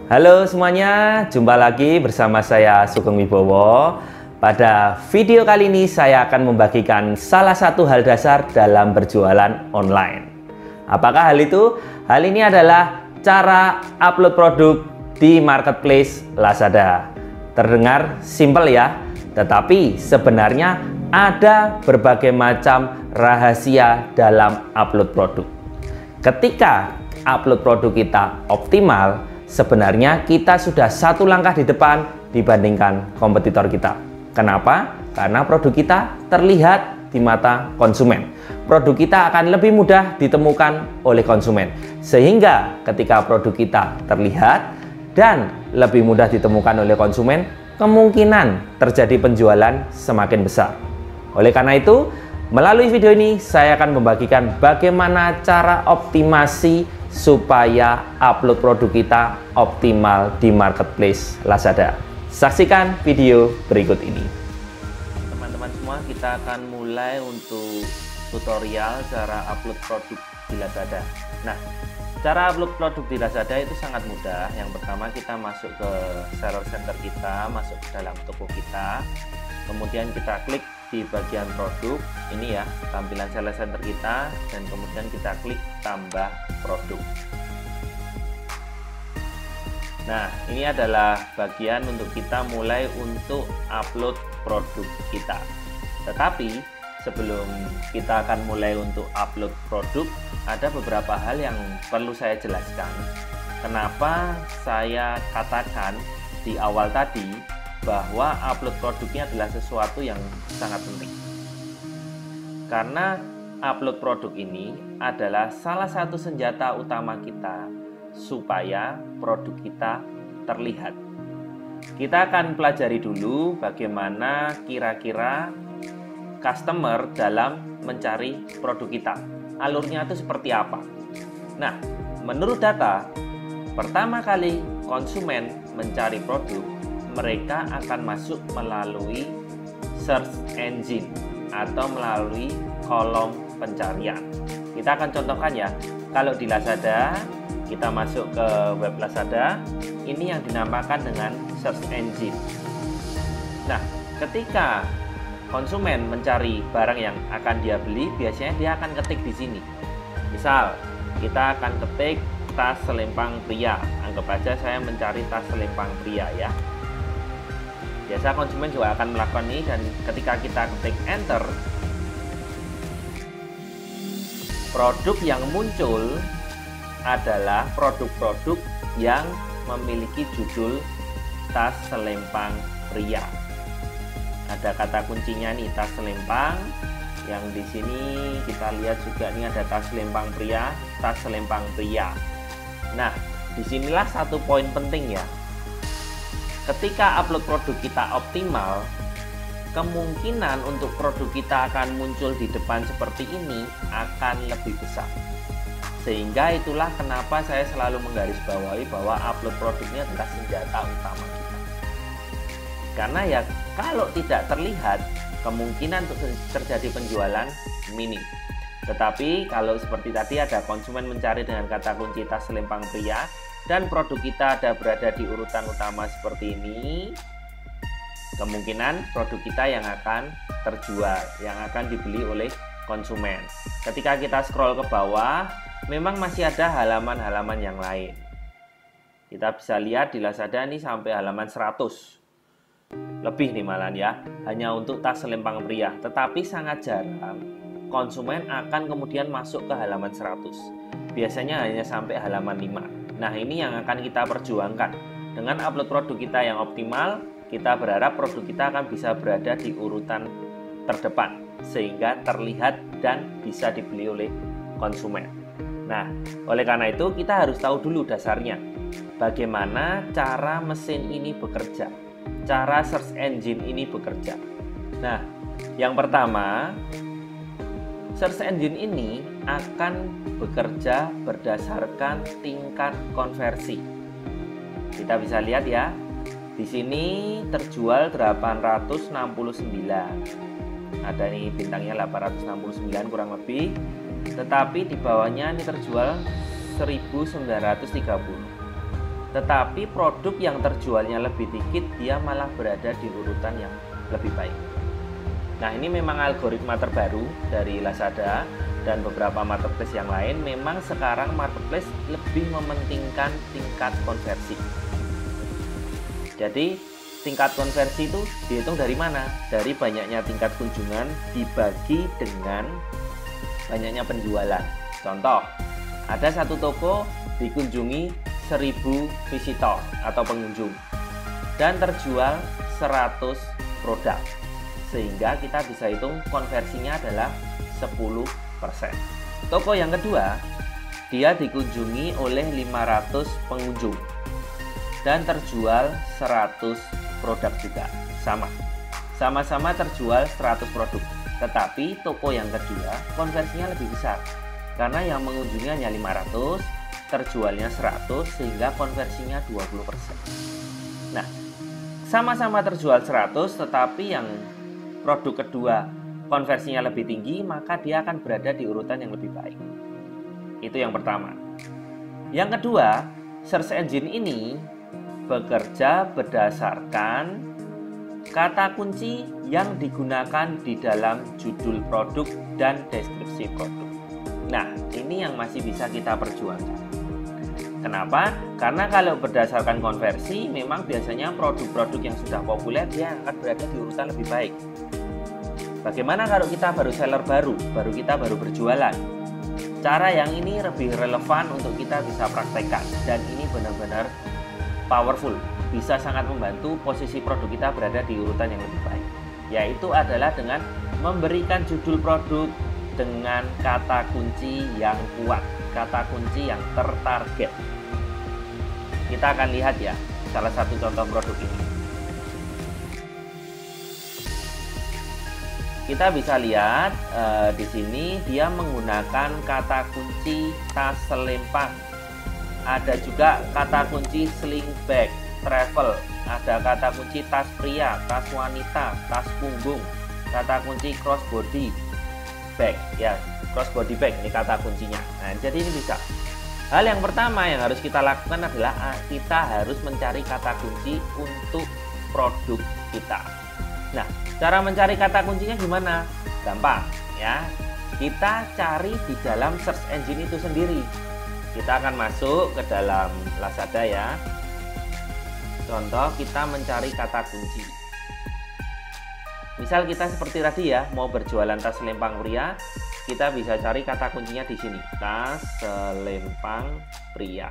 Halo semuanya, jumpa lagi bersama saya Sugeng Wibowo. Pada video kali ini saya akan membagikan salah satu hal dasar dalam berjualan online. Apakah hal itu? Hal ini adalah cara upload produk di marketplace Lazada. Terdengar simpel ya, tetapi sebenarnya ada berbagai macam rahasia dalam upload produk. Ketika upload produk kita optimal, sebenarnya kita sudah satu langkah di depan dibandingkan kompetitor kita. Kenapa? Karena produk kita terlihat di mata konsumen. Produk kita akan lebih mudah ditemukan oleh konsumen. Sehingga ketika produk kita terlihat dan lebih mudah ditemukan oleh konsumen, kemungkinan terjadi penjualan semakin besar. Oleh karena itu, melalui video ini saya akan membagikan bagaimana cara optimasi supaya upload produk kita optimal di marketplace Lazada. Saksikan video berikut ini. Teman-teman semua, kita akan mulai untuk tutorial cara upload produk di Lazada. Nah, cara upload produk di Lazada itu sangat mudah. Yang pertama, kita masuk ke seller center kita, masuk ke dalam toko kita. Kemudian kita klik di bagian produk, ini ya, tampilan seller center kita, dan kemudian kita klik tambah produk. Nah, ini adalah bagian untuk kita mulai untuk upload produk kita. Tetapi sebelum kita akan mulai untuk upload produk, ada beberapa hal yang perlu saya jelaskan. Kenapa saya katakan di awal tadi bahwa upload produknya adalah sesuatu yang sangat penting. Karena upload produk ini adalah salah satu senjata utama kita supaya produk kita terlihat. Kita akan pelajari dulu bagaimana kira-kira customer dalam mencari produk kita. Alurnya itu seperti apa? Nah, menurut data, pertama kali konsumen mencari produk, mereka akan masuk melalui search engine atau melalui kolom pencarian. Kita akan contohkan ya. Kalau di Lazada, kita masuk ke web Lazada, ini yang dinamakan dengan search engine. Nah, ketika konsumen mencari barang yang akan dia beli, biasanya dia akan ketik di sini. Misal, kita akan ketik tas selempang pria. Anggap aja saya mencari tas selempang pria ya. Biasa konsumen juga akan melakukan ini, dan ketika kita ketik enter, produk yang muncul adalah produk-produk yang memiliki judul tas selempang pria. Ada kata kuncinya nih, tas selempang. Yang di sini kita lihat juga nih ada tas selempang pria, tas selempang pria. Nah, disinilah satu poin penting ya. Ketika upload produk kita optimal, kemungkinan untuk produk kita akan muncul di depan seperti ini akan lebih besar. Sehingga itulah kenapa saya selalu menggarisbawahi bahwa upload produknya adalah senjata utama kita. Karena ya kalau tidak terlihat, kemungkinan untuk terjadi penjualan minim. Tetapi kalau seperti tadi ada konsumen mencari dengan kata kunci tas selempang pria, dan produk kita ada berada di urutan utama seperti ini, kemungkinan produk kita yang akan terjual, yang akan dibeli oleh konsumen. Ketika kita scroll ke bawah, memang masih ada halaman-halaman yang lain. Kita bisa lihat di Lazada ini sampai halaman 100. Lebih nih malah ya, hanya untuk tas selempang pria. Tetapi sangat jarang konsumen akan kemudian masuk ke halaman 100. Biasanya hanya sampai halaman 5. Nah, ini yang akan kita perjuangkan. Dengan upload produk kita yang optimal, kita berharap produk kita akan bisa berada di urutan terdepan, sehingga terlihat dan bisa dibeli oleh konsumen. Nah, oleh karena itu kita harus tahu dulu dasarnya. Bagaimana cara mesin ini bekerja, cara search engine ini bekerja. Nah, yang pertama, search engine ini akan bekerja berdasarkan tingkat konversi. Kita bisa lihat ya, di sini terjual 869. Ada nih bintangnya 869 kurang lebih. Tetapi di bawahnya ini terjual 1930. tetapi produk yang terjualnya lebih dikit dia malah berada di urutan yang lebih baik. Nah, ini memang algoritma terbaru dari Lazada dan beberapa marketplace yang lain. Memang sekarang marketplace lebih mementingkan tingkat konversi. Jadi tingkat konversi itu dihitung dari mana? Dari banyaknya tingkat kunjungan dibagi dengan banyaknya penjualan. Contoh, ada satu toko dikunjungi 1000 visitor atau pengunjung dan terjual 100 produk, sehingga kita bisa hitung konversinya adalah 10%. Toko yang kedua, dia dikunjungi oleh 500 pengunjung dan terjual 100 produk juga. Sama-sama terjual 100 produk, tetapi toko yang kedua konversinya lebih besar karena yang mengunjungi hanya 500, terjualnya 100, sehingga konversinya 20%. Nah, sama-sama terjual 100, tetapi yang produk kedua konversinya lebih tinggi, maka dia akan berada di urutan yang lebih baik. Itu yang pertama. Yang kedua, search engine ini bekerja berdasarkan kata kunci yang digunakan di dalam judul produk dan deskripsi produk. Nah, ini yang masih bisa kita perjuangkan. Kenapa? Karena kalau berdasarkan konversi, memang biasanya produk-produk yang sudah populer dia akan berada di urutan lebih baik. Bagaimana kalau kita baru seller baru kita baru berjualan? Cara yang ini lebih relevan untuk kita bisa praktekkan, dan ini benar-benar powerful, bisa sangat membantu posisi produk kita berada di urutan yang lebih baik, yaitu adalah dengan memberikan judul produk dengan kata kunci yang kuat, kata kunci yang tertarget. Kita akan lihat ya salah satu contoh produk ini. Kita bisa lihat di sini dia menggunakan kata kunci tas selempang. Ada juga kata kunci sling bag, travel, ada kata kunci tas pria, tas wanita, tas punggung, kata kunci crossbody bag, ya crossbody bag ini kata kuncinya. Nah, jadi ini bisa. Hal yang pertama yang harus kita lakukan adalah kita harus mencari kata kunci untuk produk kita. Nah, cara mencari kata kuncinya gimana? Gampang ya. Kita cari di dalam search engine itu sendiri. Kita akan masuk ke dalam Lazada ya. Contoh, kita mencari kata kunci. Misal kita seperti tadi ya, mau berjualan tas selempang pria, kita bisa cari kata kuncinya di sini, tas selempang pria.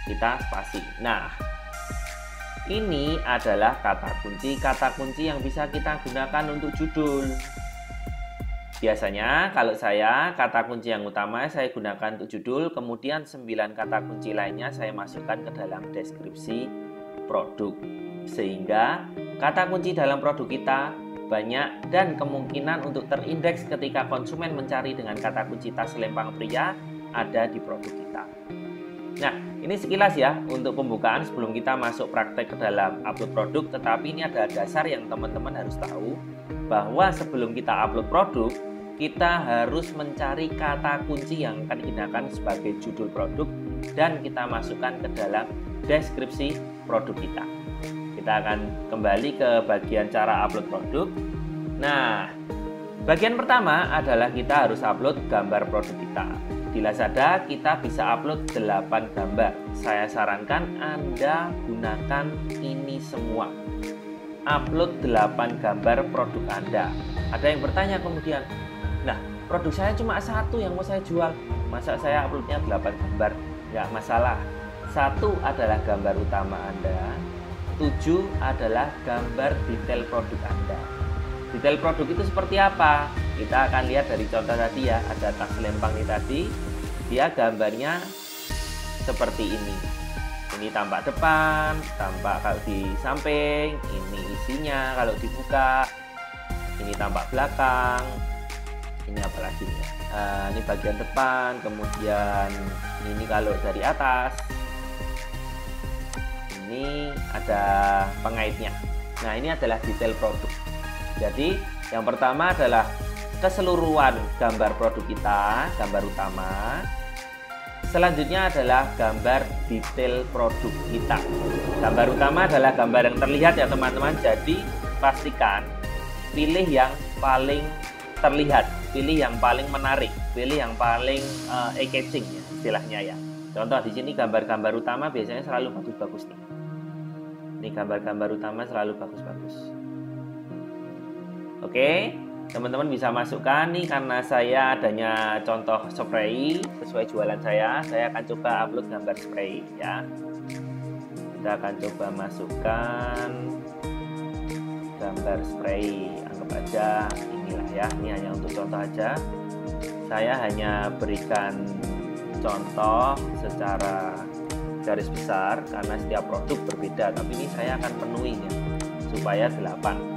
Kita spasi. Nah, ini adalah kata kunci yang bisa kita gunakan untuk judul. Biasanya kalau saya, kata kunci yang utama saya gunakan untuk judul, kemudian 9 kata kunci lainnya saya masukkan ke dalam deskripsi produk. Sehingga kata kunci dalam produk kita banyak dan kemungkinan untuk terindeks ketika konsumen mencari dengan kata kunci tas selempang pria ada di produk kita. Nah, ini sekilas ya untuk pembukaan sebelum kita masuk praktek ke dalam upload produk, tetapi ini ada dasar yang teman-teman harus tahu bahwa sebelum kita upload produk, kita harus mencari kata kunci yang akan digunakan sebagai judul produk dan kita masukkan ke dalam deskripsi produk kita. Kita akan kembali ke bagian cara upload produk. Nah, bagian pertama adalah kita harus upload gambar produk kita. Di Lazada kita bisa upload 8 gambar. Saya sarankan Anda gunakan ini semua. Upload 8 gambar produk Anda. Ada yang bertanya kemudian, nah produk saya cuma satu yang mau saya jual, masa saya uploadnya 8 gambar? Nggak masalah. 1 adalah gambar utama Anda, 7 adalah gambar detail produk Anda. Detail produk itu seperti apa? Kita akan lihat dari contoh tadi ya, ada tas selempang ini tadi, dia gambarnya seperti ini. Ini tampak depan, tampak kalau di samping, ini isinya kalau dibuka, ini tampak belakang, ini apa lagi nih? Ini bagian depan, kemudian ini kalau dari atas, ini ada pengaitnya. Nah, ini adalah detail produk. Jadi yang pertama adalah keseluruhan gambar produk kita, gambar utama. Selanjutnya adalah gambar detail produk kita. Gambar utama adalah gambar yang terlihat ya teman-teman. Jadi pastikan pilih yang paling terlihat, pilih yang paling menarik, pilih yang paling eye-catching ya istilahnya ya. Contoh di sini gambar-gambar utama biasanya selalu bagus-bagus nih. Ini gambar-gambar utama selalu bagus-bagus. Oke, teman-teman bisa masukkan nih, karena saya adanya contoh spray sesuai jualan saya akan coba upload gambar spray ya. Kita akan coba masukkan gambar spray, anggap aja inilah ya, ini hanya untuk contoh aja. Saya hanya berikan contoh secara garis besar karena setiap produk berbeda, tapi ini saya akan penuhi ya supaya 8.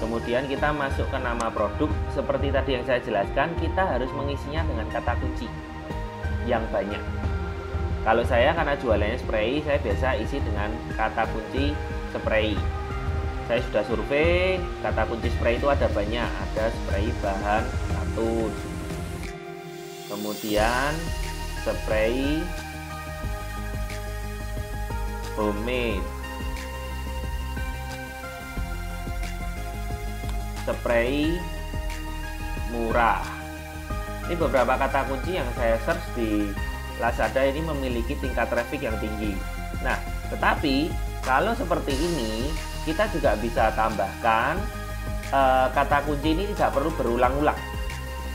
Kemudian kita masuk ke nama produk. Seperti tadi yang saya jelaskan, kita harus mengisinya dengan kata kunci yang banyak. Kalau saya karena jualannya spray, saya biasa isi dengan kata kunci spray. Saya sudah survei, kata kunci spray itu ada banyak. Ada spray bahan katun, kemudian spray homemade, spray murah. Ini beberapa kata kunci yang saya search di Lazada, ini memiliki tingkat traffic yang tinggi. Nah, tetapi kalau seperti ini kita juga bisa tambahkan kata kunci ini tidak perlu berulang-ulang.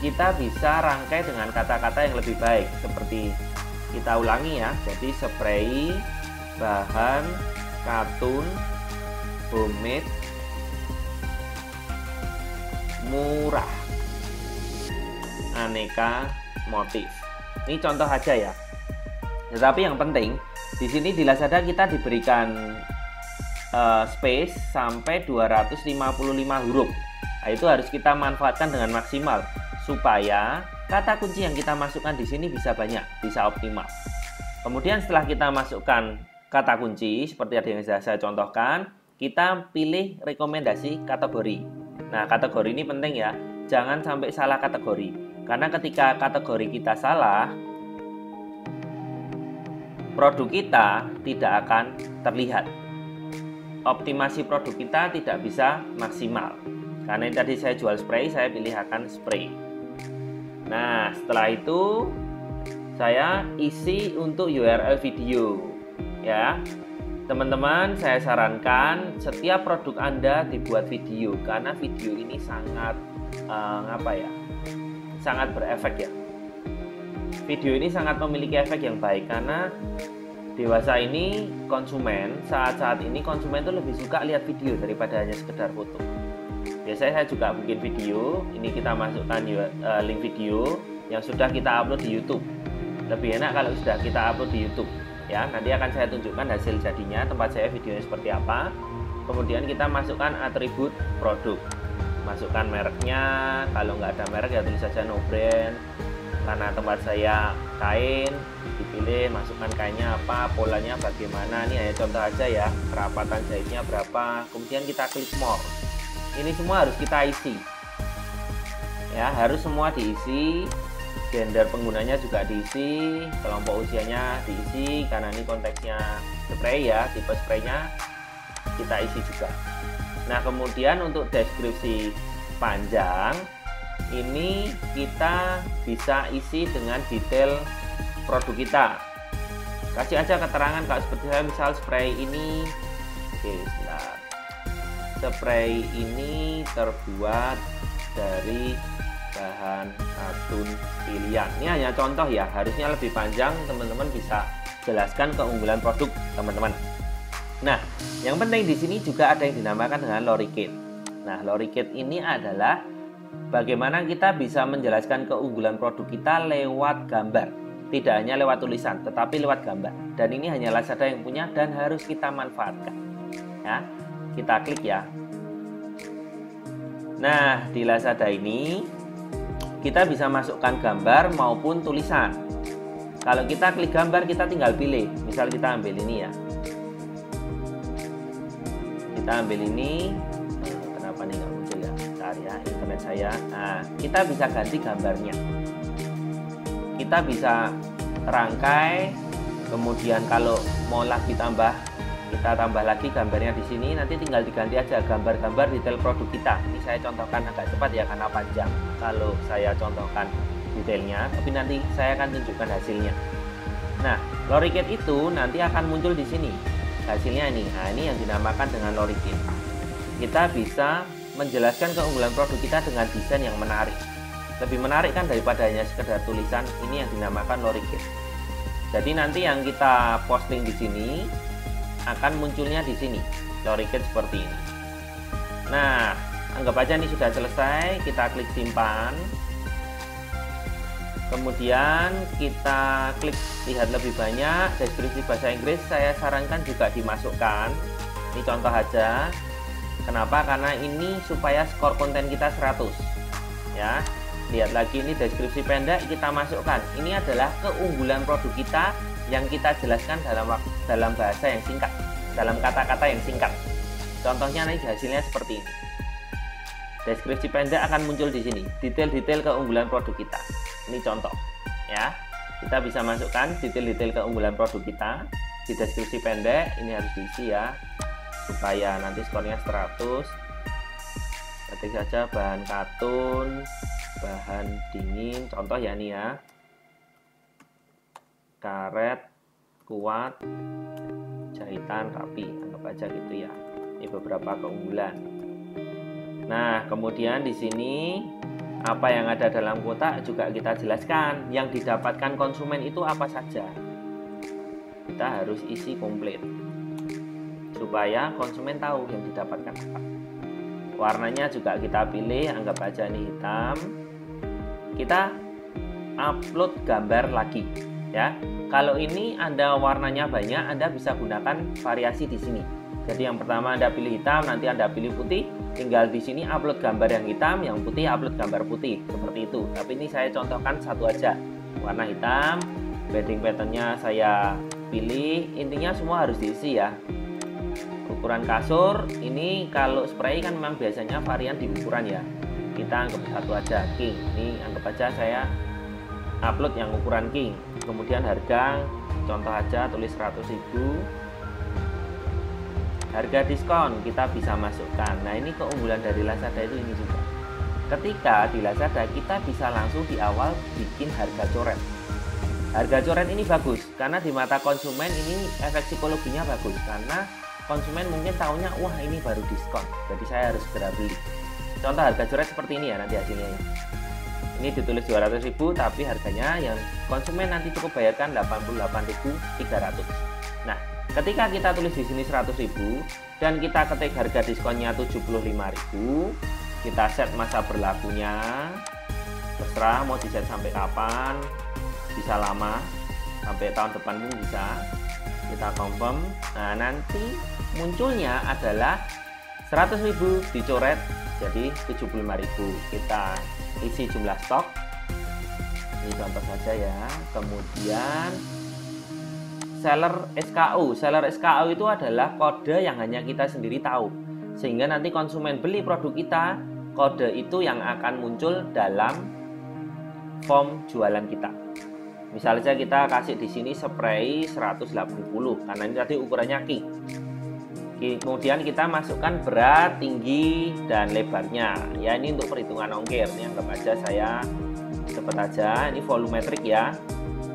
Kita bisa rangkai dengan kata-kata yang lebih baik. Seperti kita ulangi ya. Jadi spray bahan katun homemade murah, aneka motif. Ini contoh aja ya. Tetapi yang penting di sini di Lazada kita diberikan space sampai 255 huruf. Nah, itu harus kita manfaatkan dengan maksimal supaya kata kunci yang kita masukkan di sini bisa banyak, bisa optimal. Kemudian setelah kita masukkan kata kunci seperti yang saya contohkan, kita pilih rekomendasi kategori. Nah, kategori ini penting ya, jangan sampai salah kategori. Karena ketika kategori kita salah, produk kita tidak akan terlihat. Optimasi produk kita tidak bisa maksimal. Karena tadi saya jual spray, saya pilih akan spray. Nah, setelah itu saya isi untuk URL video ya. Teman-teman, saya sarankan setiap produk Anda dibuat video, karena video ini sangat sangat berefek ya. Video ini sangat memiliki efek yang baik karena dewasa ini saat ini konsumen itu lebih suka lihat video daripada hanya sekedar foto. Biasanya saya juga bikin video, ini kita masukkan link video yang sudah kita upload di YouTube. Lebih enak kalau sudah kita upload di YouTube. Ya, nanti akan saya tunjukkan hasil jadinya, tempat saya videonya seperti apa. Kemudian kita masukkan atribut produk, masukkan mereknya. Kalau nggak ada merek ya tulis saja no brand. Karena tempat saya kain, dipilih masukkan kainnya apa, polanya bagaimana. Ini hanya contoh aja ya, kerapatan jahitnya berapa. Kemudian kita klik more. Ini semua harus kita isi ya, harus semua diisi. Gender penggunanya juga diisi, kelompok usianya diisi, karena ini konteksnya spray ya, tipe spraynya kita isi juga. Nah, kemudian untuk deskripsi panjang ini kita bisa isi dengan detail produk kita. Kasih aja keterangan kalau seperti saya, misal spray ini, oke, sebentar. Spray ini terbuat dari bahan katun pilihan. Ini hanya contoh ya, harusnya lebih panjang, teman-teman bisa jelaskan keunggulan produk teman-teman. Nah, yang penting di sini juga ada yang dinamakan dengan lorikeet. Nah, lorikeet ini adalah bagaimana kita bisa menjelaskan keunggulan produk kita lewat gambar. Tidak hanya lewat tulisan, tetapi lewat gambar. Dan ini hanya Lazada yang punya dan harus kita manfaatkan. Ya, kita klik ya. Nah, di Lazada ini kita bisa masukkan gambar maupun tulisan. Kalau kita klik gambar, kita tinggal pilih. Misal kita ambil ini ya. Kita ambil ini. Kenapa nih nggak muncul ya? Kita Bentar ya, internet saya. Nah, kita bisa ganti gambarnya. Kita bisa rangkai, kemudian kalau mau lagi kita tambah lagi gambarnya di sini. Nanti tinggal diganti aja gambar-gambar detail produk kita. Ini saya contohkan agak cepat ya karena panjang kalau saya contohkan detailnya, tapi nanti saya akan tunjukkan hasilnya. Nah, Lorikit itu nanti akan muncul di sini hasilnya ini. Nah, ini yang dinamakan dengan Lorikit. Kita bisa menjelaskan keunggulan produk kita dengan desain yang menarik. Lebih menarik kan daripada hanya sekedar tulisan. Ini yang dinamakan Lorikit. Jadi nanti yang kita posting di sini akan munculnya di sini Lorikit seperti ini. Nah, anggap aja ini sudah selesai. Kita klik simpan. Kemudian kita klik lihat lebih banyak. Deskripsi bahasa Inggris saya sarankan juga dimasukkan. Ini contoh aja. Kenapa? Karena ini supaya skor konten kita 100 ya. Lihat lagi, ini deskripsi pendek kita masukkan. Ini adalah keunggulan produk kita yang kita jelaskan dalam bahasa yang singkat, dalam kata-kata yang singkat. Contohnya nanti hasilnya seperti ini. Deskripsi pendek akan muncul di sini, detail-detail keunggulan produk kita. Ini contoh ya. Kita bisa masukkan detail-detail keunggulan produk kita di deskripsi pendek. Ini harus diisi ya, supaya nanti skornya 100. Ketik saja bahan katun, bahan dingin, contoh ya nih ya, karet kuat, jahitan rapi, anggap aja gitu ya. Ini beberapa keunggulan. Nah, kemudian di sini apa yang ada dalam kotak juga kita jelaskan. Yang didapatkan konsumen itu apa saja. Kita harus isi komplit supaya konsumen tahu yang didapatkan apa. Warnanya juga kita pilih, anggap aja ini hitam. Kita upload gambar lagi ya. Kalau ini Anda warnanya banyak, Anda bisa gunakan variasi di sini. Jadi yang pertama Anda pilih hitam, nanti Anda pilih putih, tinggal di sini upload gambar yang hitam, yang putih upload gambar putih, seperti itu. Tapi ini saya contohkan satu aja, warna hitam, bedding patternnya saya pilih, intinya semua harus diisi ya. Ukuran kasur ini kalau spray kan memang biasanya varian di ukuran ya. Kita anggap satu aja, king. Ini anggap aja saya upload yang ukuran king. Kemudian harga contoh aja tulis 100.000. Harga diskon kita bisa masukkan. Nah, ini keunggulan dari Lazada itu ini juga. Ketika di Lazada kita bisa langsung di awal bikin harga coret. Harga coret ini bagus karena di mata konsumen ini efek psikologinya bagus, karena konsumen mungkin tahunya wah ini baru diskon, jadi saya harus segera beli. Contoh harga coret seperti ini ya nanti hasilnya ya. Ini ditulis 200.000 tapi harganya yang konsumen nanti cukup bayarkan 88.300. Nah, ketika kita tulis di sini 100.000 dan kita ketik harga diskonnya 75.000, kita set masa berlakunya. Terserah mau di set sampai kapan, bisa lama sampai tahun depan pun bisa. Kita confirm. Nah, nanti munculnya adalah 100.000 dicoret jadi 75.000. Kita isi jumlah stok. Ini contoh saja ya. Kemudian seller SKU. Seller SKU itu adalah kode yang hanya kita sendiri tahu. Sehingga nanti konsumen beli produk kita, kode itu yang akan muncul dalam form jualan kita. Misalnya kita kasih di sini spray 180 karena ini tadi ukurannya king. Kemudian kita masukkan berat, tinggi, dan lebarnya. Ya, ini untuk perhitungan ongkir. Ini anggap aja saya cepet aja. Ini volumetrik ya.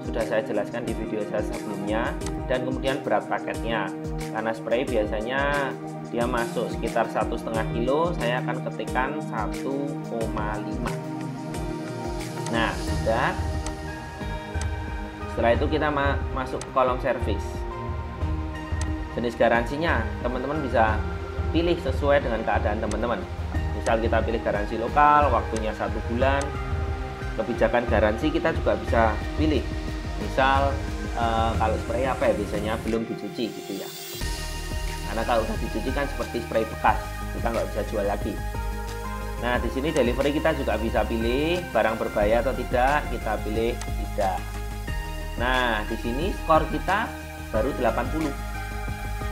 Sudah saya jelaskan di video saya sebelumnya. Dan kemudian berat paketnya. Karena spray biasanya dia masuk sekitar 1,5 kilo, saya akan ketikkan 1,5. Nah, sudah. Setelah itu kita masuk ke kolom servis. Jenis garansinya teman-teman bisa pilih sesuai dengan keadaan teman-teman. Misal kita pilih garansi lokal, waktunya 1 bulan. Kebijakan garansi kita juga bisa pilih. Misal kalau spray apa ya, biasanya belum dicuci gitu ya. Karena kalau udah dicuci kan seperti spray bekas, kita nggak bisa jual lagi. Nah, di sini delivery kita juga bisa pilih barang berbahaya atau tidak, kita pilih tidak. Nah, di sini skor kita baru 80.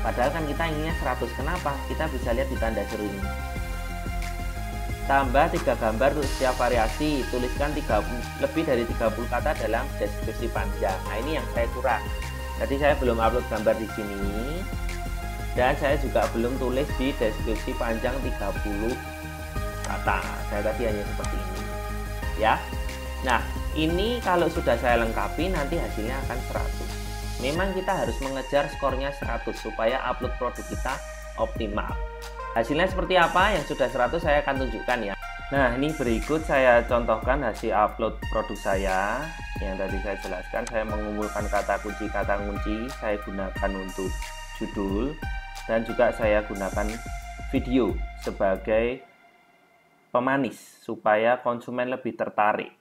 Padahal kan kita inginnya 100. Kenapa? Kita bisa lihat di tanda seru ini. tambah 3 gambar untuk setiap variasi, tuliskan lebih dari 30 kata dalam deskripsi panjang. Nah, ini yang saya kurang. Jadi saya belum upload gambar di sini, dan saya juga belum tulis di deskripsi panjang 30 kata. Saya tadi hanya seperti ini ya. Nah, ini kalau sudah saya lengkapi nanti hasilnya akan 100. Memang kita harus mengejar skornya 100 supaya upload produk kita optimal. Hasilnya seperti apa? Yang sudah 100 saya akan tunjukkan ya. Nah, ini berikut saya contohkan hasil upload produk saya. Yang tadi saya jelaskan, saya mengumpulkan kata kunci saya gunakan untuk judul, dan juga saya gunakan video sebagai pemanis supaya konsumen lebih tertarik.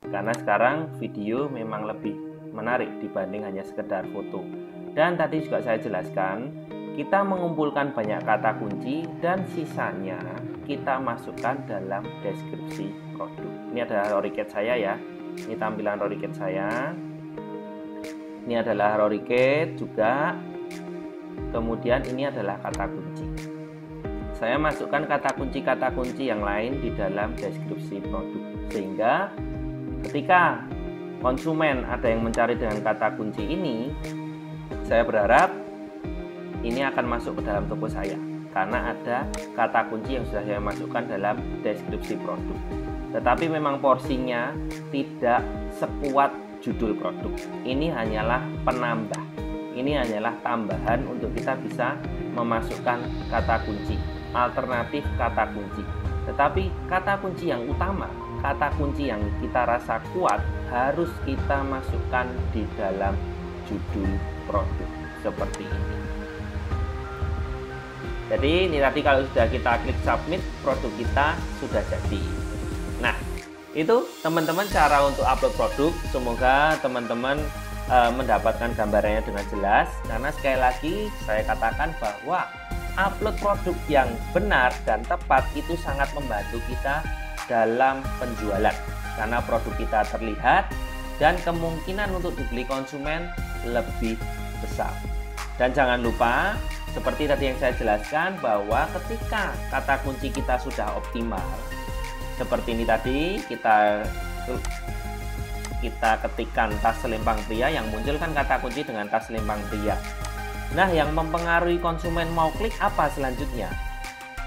Karena sekarang video memang lebih menarik dibanding hanya sekedar foto. Dan tadi juga saya jelaskan, kita mengumpulkan banyak kata kunci dan sisanya kita masukkan dalam deskripsi produk. Ini adalah Rorycat saya ya. Ini tampilan Rorycat saya. Ini adalah Rorycat juga. Kemudian ini adalah kata kunci. Saya masukkan kata kunci yang lain di dalam deskripsi produk. Sehingga ketika konsumen ada yang mencari dengan kata kunci ini, saya berharap ini akan masuk ke dalam toko saya karena ada kata kunci yang sudah saya masukkan dalam deskripsi produk. Tetapi memang porsinya tidak sekuat judul produk. Ini hanyalah penambah. Ini hanyalah tambahan untuk kita bisa memasukkan kata kunci, alternatif kata kunci. Tetapi kata kunci yang utama, kata kunci yang kita rasa kuat harus kita masukkan di dalam judul produk seperti ini. Jadi ini tadi kalau sudah kita klik submit, produk kita sudah jadi. Nah, itu teman-teman cara untuk upload produk. Semoga teman-teman mendapatkan gambarannya dengan jelas. Karena sekali lagi saya katakan bahwa upload produk yang benar dan tepat itu sangat membantu kita dalam penjualan. Karena produk kita terlihat dan kemungkinan untuk dibeli konsumen lebih besar. Dan jangan lupa, seperti tadi yang saya jelaskan, bahwa ketika kata kunci kita sudah optimal, seperti ini tadi, kita ketikkan tas selempang pria, yang muncul kan kata kunci dengan tas selempang pria. Nah, yang mempengaruhi konsumen mau klik apa selanjutnya?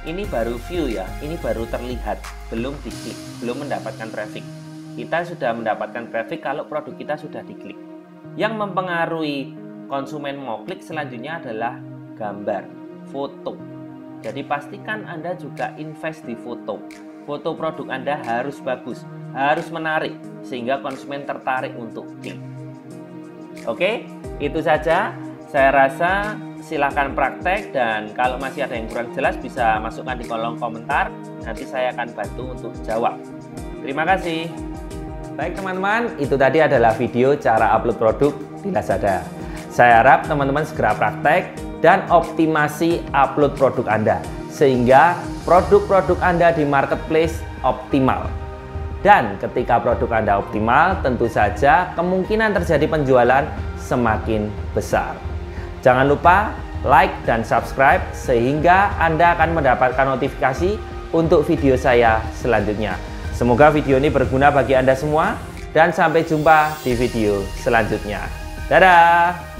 Ini baru view ya, ini baru terlihat, belum diklik, belum mendapatkan traffic. Kita sudah mendapatkan traffic kalau produk kita sudah diklik. Yang mempengaruhi konsumen mau klik selanjutnya adalah gambar, foto. Jadi pastikan Anda juga invest di foto. Foto produk Anda harus bagus, harus menarik, sehingga konsumen tertarik untuk klik. Oke, itu saja. Saya rasa silahkan praktek, dan kalau masih ada yang kurang jelas bisa masukkan di kolom komentar. Nanti saya akan bantu untuk jawab. Terima kasih. Baik teman-teman, itu tadi adalah video cara upload produk di Lazada. Saya harap teman-teman segera praktek dan optimasi upload produk Anda, sehingga produk-produk Anda di marketplace optimal. Dan ketika produk Anda optimal, tentu saja kemungkinan terjadi penjualan semakin besar. Jangan lupa like dan subscribe, sehingga Anda akan mendapatkan notifikasi untuk video saya selanjutnya. Semoga video ini berguna bagi Anda semua, dan sampai jumpa di video selanjutnya. Dadah!